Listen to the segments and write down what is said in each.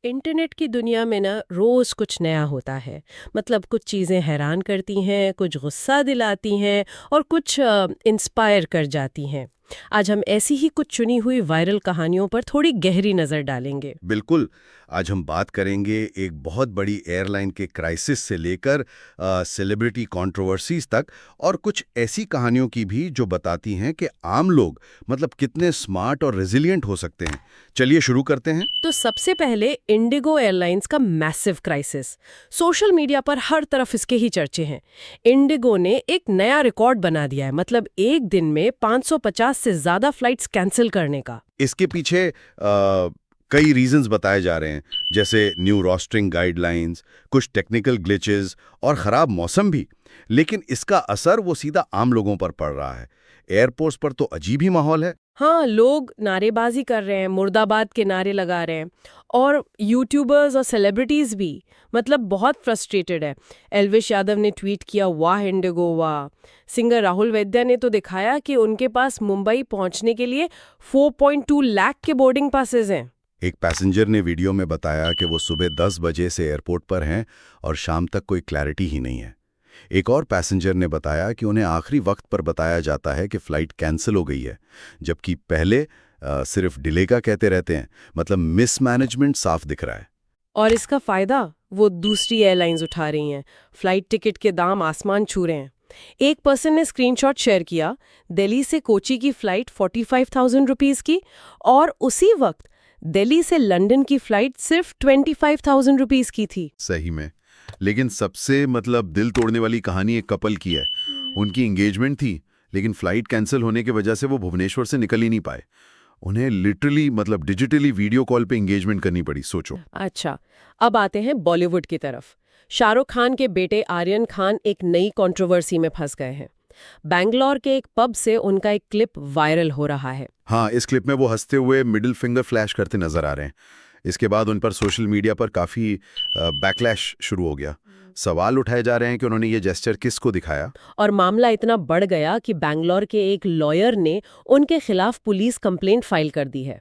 Internet की दुनिया में ना रोज कुछ नया होता है। मतलब कुछ चीजें हैरान करती हैं, कुछ गुस्सा दिलाती हैं और कुछ इंस्पायर कर जाती हैं। आज हम ऐसी ही कुछ चुनी हुई वायरल कहानियों पर थोड़ी गहरी नजर डालेंगे। बिल्कुल। आज हम बात करेंगे एक बहुत बड़ी एयरलाइन के क्राइसिस से लेकर सेलिब्रिटी कंट्रोवर्सीज तक, और कुछ ऐसी कहानियों की भी जो बताती हैं कि आम लोग मतलब कितने स्मार्ट और रेजिलिएंट हो सकते हैं। चलिए शुरू करते हैं। तो सबसे पहले इंडिगो एयरलाइंस का मैसिव क्राइसिस। सोशल मीडिया पर हर तरफ इसके ही चर्चे हैं। इंडिगो ने एक नया रिकॉर्ड बना दिया है, मतलब एक दिन में 550 से ज्यादा फ्लाइट्स कैंसिल करने का। इसके पीछे कई रीजंस बताए जा रहे हैं, जैसे न्यू रोस्टरिंग गाइडलाइंस, कुछ टेक्निकल ग्लिचेस और ख़राब मौसम भी। लेकिन इसका असर वो सीधा आम लोगों पर पड़ रहा है। एयरपोर्ट्स पर तो अजीब ही माहौल है। हाँ, लोग नारेबाजी कर रहे हैं, मुर्दाबाद के नारे लगा रहे हैं। और यूट्यूबर्स और सेलिब्रिटीज भी, मतलब बहुत फ्रस्ट्रेटेड है। एल्विश यादव ने ट्वीट किया, वाह इंडिगो वाह। सिंगर राहुल वैद्या ने तो दिखाया कि उनके पास मुंबई पहुंचने के लिए 4.2 लाख के बोर्डिंग पासेस हैं। एक पैसेंजर ने वीडियो में बताया कि वो सुबह 10 बजे से एयरपोर्ट पर हैं और शाम तक कोई क्लैरिटी ही नहीं है। एक और पैसेंजर ने बताया कि उन्हें आखिरी वक्त पर बताया जाता है कि फ़्लाइट कैंसिल हो गई है, जबकि पहले सिर्फ डिले का कहते रहते हैं। मतलब मिसमैनेजमेंट साफ दिख रहा है। और इसका फायदा वो दूसरी एयरलाइंस उठा रही हैं। फ्लाइट टिकट के दाम आसमान छू रहे हैं। एक पर्सन ने स्क्रीनशॉट शेयर किया, दिल्ली से कोची की फ्लाइट 45,000 रुपीस की, और उसी वक्त दिल्ली से लंदन की फ्लाइट सिर्फ 25,000 रुपीस की थी। सही में। लेकिन सबसे मतलब दिल तोड़ने वाली कहानी एक कपल की है। उनकी एंगेजमेंट थी, लेकिन फ्लाइट कैंसिल होने की वजह से वो भुवनेश्वर से निकल ही नहीं पाए। उन्हें लिटरली मतलब डिजिटली वीडियो कॉल पे एंगेजमेंट करनी पड़ी, सोचो। अच्छा, अब आते हैं बॉलीवुड की तरफ। शाहरुख खान के बेटे आर्यन खान एक नई कंट्रोवर्सी में फंस गए हैं। बैंगलोर के एक पब से उनका एक क्लिप वायरल हो रहा है। हाँ, इस क्लिप में वो हंसते हुए मिडिल फिंगर फ्लैश करते नजर आ रहे हैं। इसके बाद उन पर सोशल मीडिया पर काफ़ी बैकलैश शुरू हो गया। सवाल उठाए जा रहे हैं कि उन्होंने ये जेस्चर किसको दिखाया। और मामला इतना बढ़ गया कि बैंगलोर के एक लॉयर ने उनके खिलाफ पुलिस कंप्लेंट फाइल कर दी है।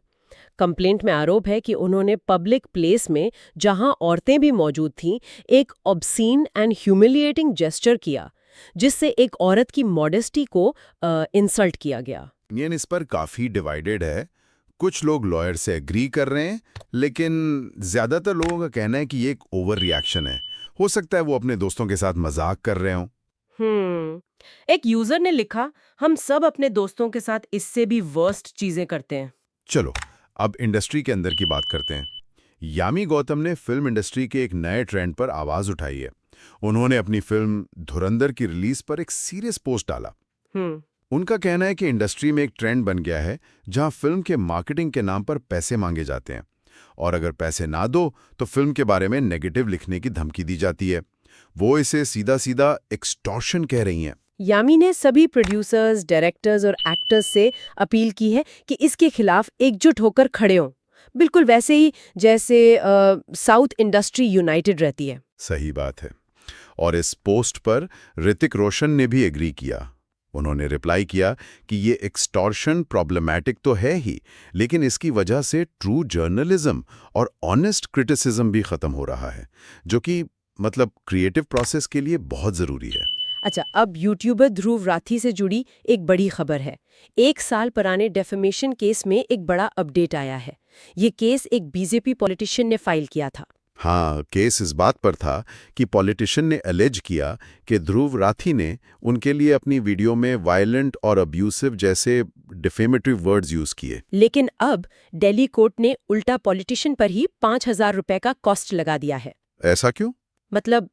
कंप्लेंट में आरोप है कि उन्होंने पब्लिक प्लेस में, जहां औरतें भी मौजूद थीं, एक ऑब्सीन एंड ह्यूमिलिएटिंग जेस्चर किया, जिससे एक औरत की मॉडेस्टी को इंसल्ट किया गया। यूनियन इस पर काफ़ी डिवाइडेड है। कुछ लोग लॉयर से एग्री कर रहे हैं, लेकिन ज़्यादातर लोगों का कहना है कि ये एक ओवर रिएक्शन है। हो सकता है वो अपने दोस्तों के साथ मजाक कर रहे हों। एक यूजर ने लिखा, हम सब अपने दोस्तों के साथ इससे भी वर्स्ट चीजें करते हैं। चलो, अब इंडस्ट्री के अंदर की बात करते हैं। यामी गौतम ने फिल्म इंडस्ट्री के एक नए ट्रेंड पर आवाज उठाई है। उन्होंने अपनी फिल्म धुरंधर की रिलीज पर एक सीरियस पोस्ट डाला। हम्म उनका कहना है कि इंडस्ट्री में एक ट्रेंड बन गया है जहां फिल्म के मार्केटिंग के नाम पर पैसे मांगे जाते हैं, और अगर पैसे ना दो तो फिल्म के बारे में नेगेटिव लिखने की धमकी दी जाती है। वो इसे सीधा सीधा एक्सटॉर्शन कह रही हैं। यामी ने सभी प्रोड्यूसर्स, डायरेक्टर्स और एक्टर्स से अपील की है कि इसके खिलाफ एकजुट होकर खड़े हों, बिल्कुल वैसे ही जैसे साउथ इंडस्ट्री यूनाइटेड रहती है। सही बात है। और इस पोस्ट पर ऋतिक रोशन ने भी एग्री किया। उन्होंने रिप्लाई किया कि ये एक्सटॉर्शन प्रॉब्लमैटिक तो है ही, लेकिन इसकी वजह से ट्रू जर्नलिज्म और ऑनेस्ट क्रिटिसिज्म भी खत्म हो रहा है, जो कि मतलब क्रिएटिव प्रोसेस के लिए बहुत जरूरी है। अच्छा, अब यूट्यूबर ध्रुव राठी से जुड़ी एक बड़ी खबर है। 1 साल पुराने डेफेमेशन केस में एक बड़ा अपडेट आया है। ये केस एक बीजेपी पॉलिटिशियन ने फाइल किया था। हाँ, केस इस बात पर था कि पॉलिटिशियन ने एलेज किया कि ध्रुव राठी ने उनके लिए अपनी वीडियो में वायलेंट और अब्यूसिव जैसे डिफेमेटरी वर्ड्स यूज किए। लेकिन अब दिल्ली कोर्ट ने उल्टा पॉलिटिशियन पर ही 5,000 रुपए का कॉस्ट लगा दिया है। ऐसा क्यों? मतलब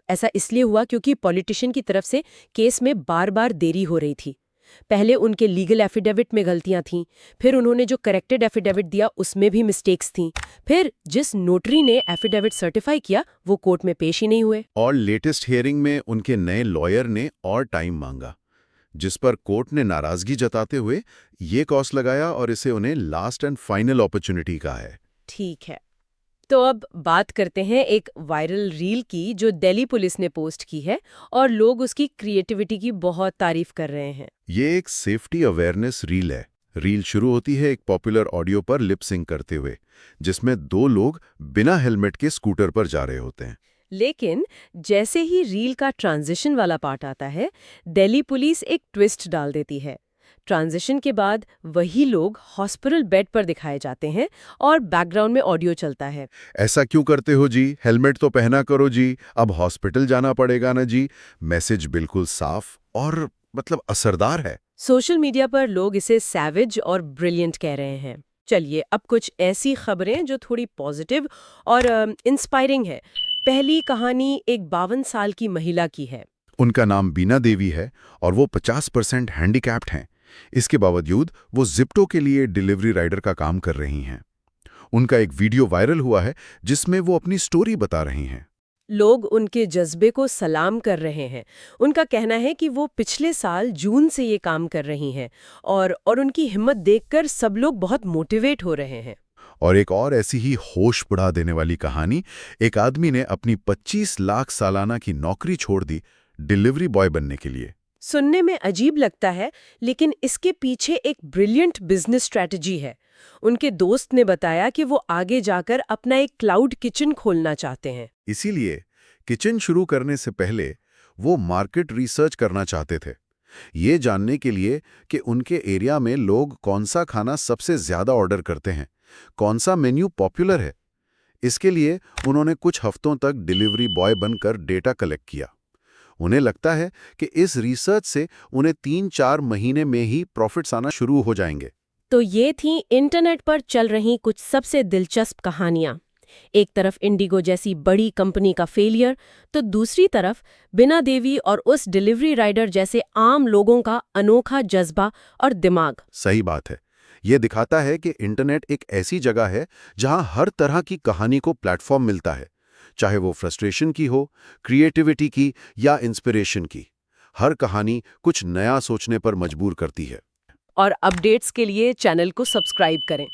ऐसा इसलिए हुआ क्योंकि पॉलिटिशियन की तरफ से केस में बार बार देरी हो रही थी। पहले उनके लीगल एफिडेविट में गलतियां थीं, फिर उन्होंने जो करेक्टेड एफिडेविट दिया उसमें भी मिस्टेक्स थीं, फिर जिस नोटरी ने एफिडेविट सर्टिफाई किया वो कोर्ट में पेश ही नहीं हुए। और लेटेस्ट हियरिंग में उनके नए लॉयर ने और टाइम मांगा, जिस पर कोर्ट ने नाराजगी जताते हुए ये कॉस्ट लगाया और इसे उन्हें लास्ट एंड फाइनल अपॉर्चुनिटी कहा है। ठीक है, तो अब बात करते हैं एक वायरल रील की जो दिल्ली पुलिस ने पोस्ट की है और लोग उसकी क्रिएटिविटी की बहुत तारीफ कर रहे हैं। ये एक सेफ्टी अवेयरनेस रील है। रील शुरू होती है एक पॉपुलर ऑडियो पर लिप सिंक करते हुए, जिसमें 2 लोग बिना हेलमेट के स्कूटर पर जा रहे होते हैं। लेकिन जैसे ही रील का ट्रांजिशन वाला पार्ट आता है, दिल्ली पुलिस एक ट्विस्ट डाल देती है। ट्रांजिशन के बाद वही लोग हॉस्पिटल बेड पर दिखाए जाते हैं और बैकग्राउंड में ऑडियो चलता है। ऐसा क्यों करते हो जी? हेलमेट तो पहना करो जी, अब हॉस्पिटल जाना पड़ेगा ना जी। मैसेज बिल्कुल साफ और असरदार है। सोशल मीडिया पर लोग इसे सैवेज और ब्रिलियंट कह रहे हैं। चलिए अब कुछ ऐसी खबरें जो थोड़ी पॉजिटिव और इंस्पायरिंग है। पहली कहानी एक 52 साल की महिला की है। उनका नाम बीना देवी है और वो 50% हैंडीकैप्ड हैं। इसके बावजूद वो जिप्टो के लिए डिलीवरी राइडर का काम कर रही हैं। उनका एक वीडियो वायरल हुआ है जिसमें वो अपनी स्टोरी बता रही हैं। लोग उनके जज्बे को सलाम कर रहे हैं। उनका कहना है कि वो पिछले साल जून से ये काम कर रही हैं और उनकी हिम्मत देखकर सब लोग बहुत मोटिवेट हो रहे हैं। और एक और ऐसी ही होश उड़ा देने वाली कहानी, एक आदमी ने अपनी 25 लाख सालाना की नौकरी छोड़ दी डिलीवरी बॉय बनने के लिए। सुनने में अजीब लगता है, लेकिन इसके पीछे एक ब्रिलियंट बिजनेस स्ट्रैटेजी है। उनके दोस्त ने बताया कि वो आगे जाकर अपना एक क्लाउड किचन खोलना चाहते हैं। इसीलिए किचन शुरू करने से पहले वो मार्केट रिसर्च करना चाहते थे, ये जानने के लिए कि उनके एरिया में लोग कौन सा खाना सबसे ज्यादा ऑर्डर करते हैं, कौन सा मेन्यू पॉपुलर है। इसके लिए उन्होंने कुछ हफ्तों तक डिलीवरी बॉय बनकर डेटा कलेक्ट किया। उन्हें लगता है कि इस रिसर्च से उन्हें 3-4 महीने में ही प्रॉफिट्स आना शुरू हो जाएंगे। तो ये थी इंटरनेट पर चल रही कुछ सबसे दिलचस्प कहानियां। एक तरफ इंडिगो जैसी बड़ी कंपनी का फेलियर, तो दूसरी तरफ बीना देवी और उस डिलीवरी राइडर जैसे आम लोगों का अनोखा जज्बा और दिमाग। सही बात है। ये दिखाता है कि इंटरनेट एक ऐसी जगह है जहां हर तरह की कहानी को प्लेटफॉर्म मिलता है, चाहे वो फ्रस्ट्रेशन की हो, क्रिएटिविटी की या इंस्पिरेशन की। हर कहानी कुछ नया सोचने पर मजबूर करती है। और अपडेट्स के लिए चैनल को सब्सक्राइब करें।